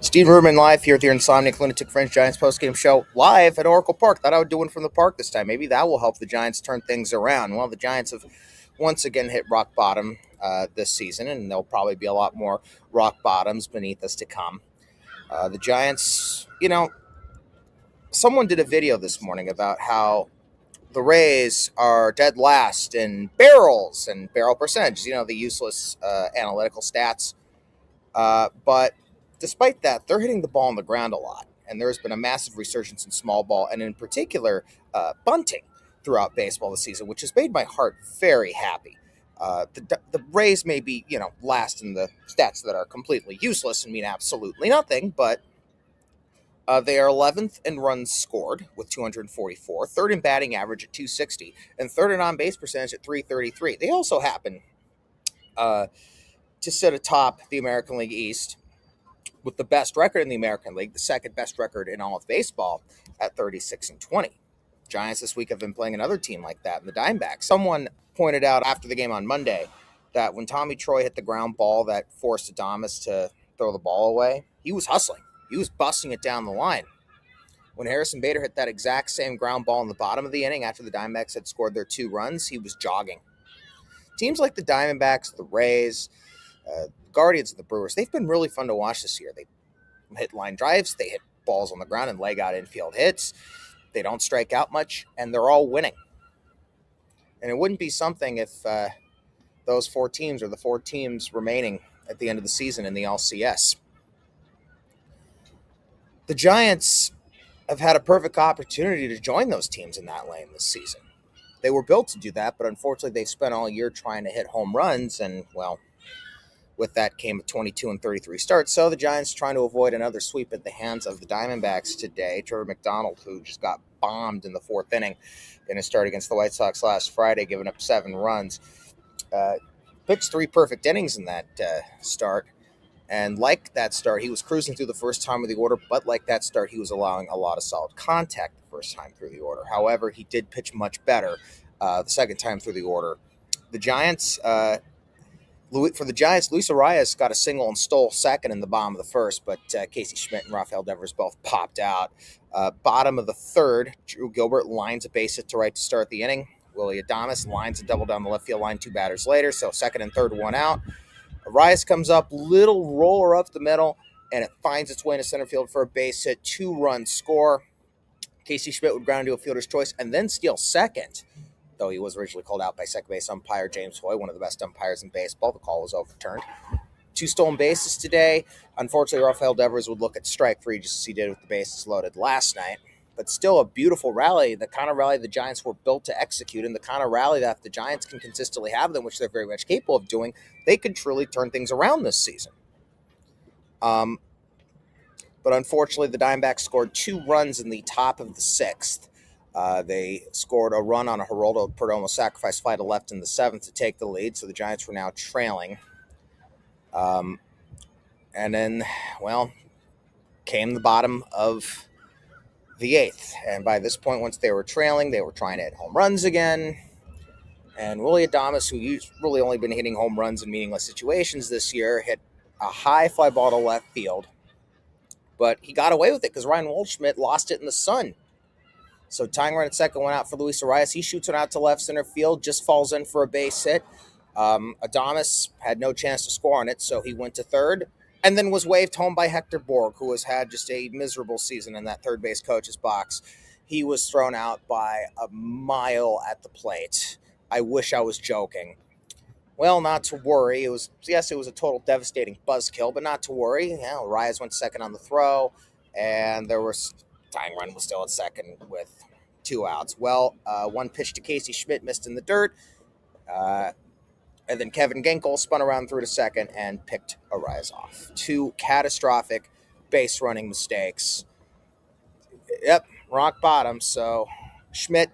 Steve Rubin live here at the Insomniac Lunatic Fringe Giants postgame show live at Oracle Park. Thought I would do one from the park this time. Maybe that will help the Giants turn things around. Well, the Giants have once again hit rock bottom this season, and there'll probably be a lot more rock bottoms beneath us to come. The Giants, someone did a video this morning about how the Rays are dead last in barrels and barrel percentages, the useless analytical stats. But despite that, they're hitting the ball on the ground a lot. And there's been a massive resurgence in small ball, and in particular, bunting throughout baseball this season, which has made my heart very happy. The Rays may be, last in the stats that are completely useless and mean absolutely nothing, but they are 11th in runs scored with 244, third in batting average at 260, and third in on-base percentage at 333. They also happen to sit atop the American League East with the best record in the American League, the second best record in all of baseball at 36-20. Giants this week have been playing another team like that in the Diamondbacks. Someone pointed out after the game on Monday that when Tommy Troy hit the ground ball that forced Adames to throw the ball away, he was hustling. He was busting it down the line. When Harrison Bader hit that exact same ground ball in the bottom of the inning after the Diamondbacks had scored their 2 runs, he was jogging. Teams like the Diamondbacks, the Rays, Guardians, and the Brewers, they've been really fun to watch this year. They hit line drives, they hit balls on the ground and leg out infield hits. They don't strike out much, and they're all winning. And it wouldn't be something if those 4 teams are the 4 teams remaining at the end of the season in the LCS. The Giants have had a perfect opportunity to join those teams in that lane this season. They were built to do that, but unfortunately they've spent all year trying to hit home runs, and, well, with that came a 22-33 start. So the Giants trying to avoid another sweep at the hands of the Diamondbacks today. Trevor McDonald, who just got bombed in the 4th inning in his start against the White Sox last Friday, giving up 7 runs, pitched 3 perfect innings in that start. And like that start, he was cruising through the first time of the order, but like that start, he was allowing a lot of solid contact the first time through the order. However, he did pitch much better the second time through the order. The Giants, for the Giants, Luis Arias got a single and stole second in the bottom of the first, but Casey Schmidt and Rafael Devers both popped out. Bottom of the third, Drew Gilbert lines a base hit to right to start the inning. Willie Adames lines a double down the left field line 2 batters later, so second and third, 1 out. Arias comes up, little roller up the middle, and it finds its way into center field for a base hit, 2-run score. Casey Schmidt would ground into a fielder's choice and then steal second, though he was originally called out by second base umpire James Hoy, one of the best umpires in baseball. The call was overturned. 2 stolen bases today. Unfortunately, Rafael Devers would look at strike 3 just as he did with the bases loaded last night. But still a beautiful rally, the kind of rally the Giants were built to execute, and the kind of rally that if the Giants can consistently have them, which they're very much capable of doing, they could truly turn things around this season. But unfortunately, the Diamondbacks scored 2 runs in the top of the 6th. They scored a run on a Geraldo Perdomo sacrifice fly to left in the 7th to take the lead, so the Giants were now trailing. And then, came the bottom of the 8th. And by this point, once they were trailing, they were trying to hit home runs again. And Willie Adames, who's really only been hitting home runs in meaningless situations this year, hit a high fly ball to left field. But he got away with it because Ryan Waldschmidt lost it in the sun. So tying run at second went out for Luis Arias. He shoots one out to left center field, just falls in for a base hit. Adames had no chance to score on it, so he went to third and then was waved home by Hector Borg, who has had just a miserable season in that third base coach's box. He was thrown out by a mile at the plate. I wish I was joking. Well, not to worry. It was a total devastating buzzkill, but not to worry. Arias went second on the throw, and tying run was still at second with 2 outs. Well, 1 pitch to Casey Schmidt missed in the dirt. And then Kevin Ginkel spun around through to second and picked Arias off. 2 catastrophic base running mistakes. Yep, rock bottom. So Schmidt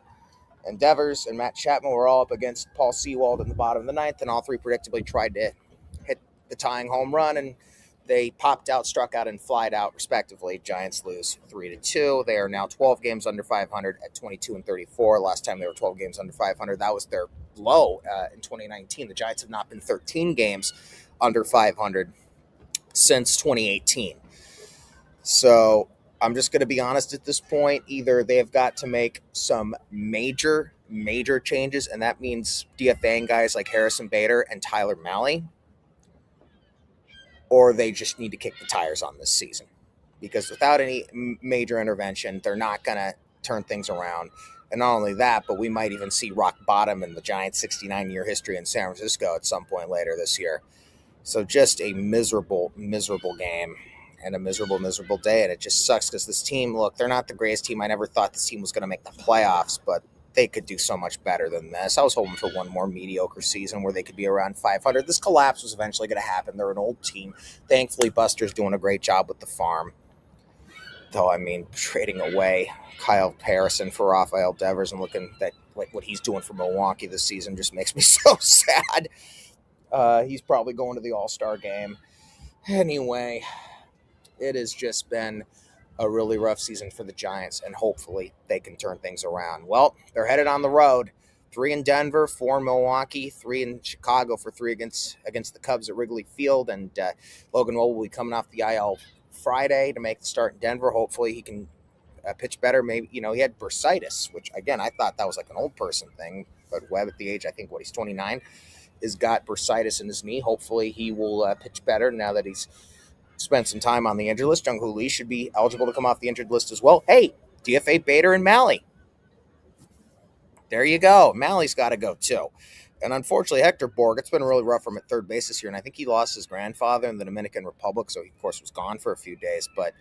and Devers and Matt Chapman were all up against Paul Sewald in the bottom of the 9th, and all 3 predictably tried to hit the tying home run, and they popped out, struck out, and flied out, respectively. Giants lose 3-2. They are now 12 games under 500 at 22-34. Last time they were 12 games under 500, that was their low in 2019. The Giants have not been 13 games under 500 since 2018. So I'm just going to be honest at this point. Either they have got to make some major changes, and that means DFAing guys like Harrison Bader and Tyler Malley, or they just need to kick the tires on this season. Because without any major intervention, they're not going to turn things around. And not only that, but we might even see rock bottom in the Giants' 69-year history in San Francisco at some point later this year. So just a miserable game and a miserable day. And it just sucks because this team, look, they're not the greatest team. I never thought this team was going to make the playoffs, but they could do so much better than this. I was hoping for one more mediocre season where they could be around 500. This collapse was eventually going to happen. They're an old team. Thankfully, Buster's doing a great job with the farm. Though, I mean, trading away Kyle Harrison for Rafael Devers and looking at like what he's doing for Milwaukee this season just makes me so sad. He's probably going to the All-Star game. Anyway, it has just been a really rough season for the Giants, and hopefully they can turn things around. Well, they're headed on the road. 3 in Denver, 4 in Milwaukee, 3 in Chicago for 3 against the Cubs at Wrigley Field. And Logan Wall will be coming off the IL Friday to make the start in Denver. Hopefully he can pitch better. Maybe, he had bursitis, which, again, I thought that was like an old person thing. But Webb at the age, I think, he's 29, has got bursitis in his knee. Hopefully he will pitch better now that he's spent some time on the injured list. Jung-Hoo Lee should be eligible to come off the injured list as well. Hey, DFA Bader and Malley. There you go. Malley's got to go too. And unfortunately, Hector Borg, it's been really rough for him at third base this year. And I think he lost his grandfather in the Dominican Republic, so he, of course, was gone for a few days. But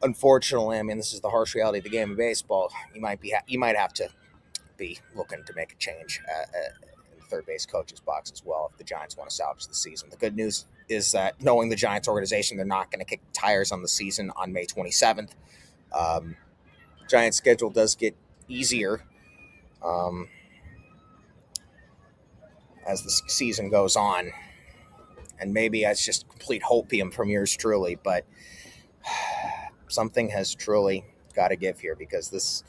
unfortunately, I mean, this is the harsh reality of the game of baseball. You might have to be looking to make a change in the third base coach's box as well if the Giants want to salvage the season. The good news is that knowing the Giants organization, they're not going to kick tires on the season on May 27th. Giants' schedule does get easier as the season goes on. And maybe that's just complete hopium from yours truly, but something has truly got to give here because this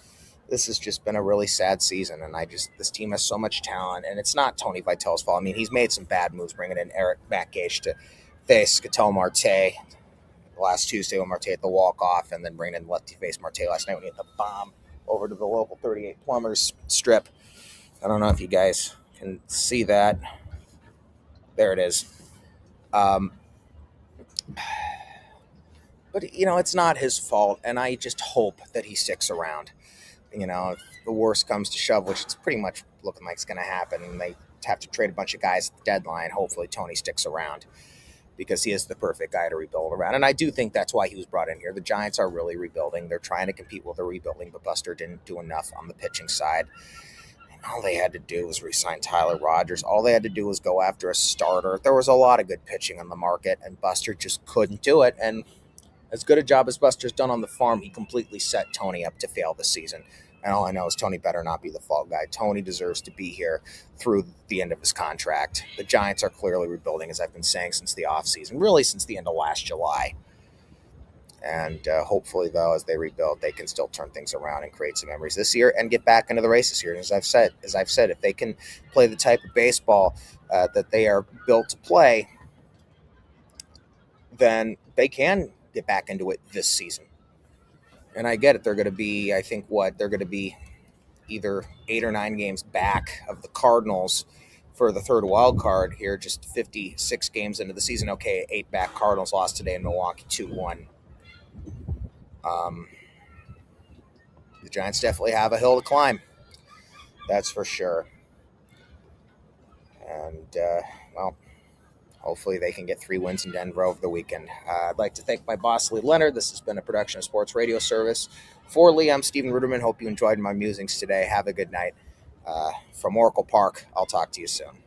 has just been a really sad season. And this team has so much talent, and it's not Tony Vitello's fault. I mean, he's made some bad moves bringing in Eric Mackage to face Ketel Marte last Tuesday when Marte hit the walk-off, and then bringing in lefty face Marte last night when he hit the bomb over to the local 38 Plumbers strip. I don't know if you guys can see that. There it is. But, it's not his fault, and I just hope that he sticks around. If the worst comes to shove, which it's pretty much looking like it's going to happen, and they have to trade a bunch of guys at the deadline, hopefully Tony sticks around because he is the perfect guy to rebuild around. And I do think that's why he was brought in here. The Giants are really rebuilding. They're trying to compete with the rebuilding, but Buster didn't do enough on the pitching side. All they had to do was re-sign Tyler Rogers. All they had to do was go after a starter. There was a lot of good pitching on the market, and Buster just couldn't do it. And as good a job as Buster's done on the farm, he completely set Tony up to fail this season. And all I know is Tony better not be the fall guy. Tony deserves to be here through the end of his contract. The Giants are clearly rebuilding, as I've been saying since the offseason, really since the end of last July. And hopefully, though, as they rebuild, they can still turn things around and create some memories this year and get back into the races here. And as I've said, if they can play the type of baseball that they are built to play, then they can get back into it this season. And I get it. They're going to be, they're going to be either 8 or 9 games back of the Cardinals for the third wild card here, just 56 games into the season. Okay, 8 back. Cardinals lost today in Milwaukee 2-1. The Giants definitely have a hill to climb. That's for sure. And, hopefully they can get 3 wins in Denver over the weekend. I'd like to thank my boss, Lee Leonard. This has been a production of Sports Radio Service. For Lee, I'm Stephen Ruderman. Hope you enjoyed my musings today. Have a good night. From Oracle Park, I'll talk to you soon.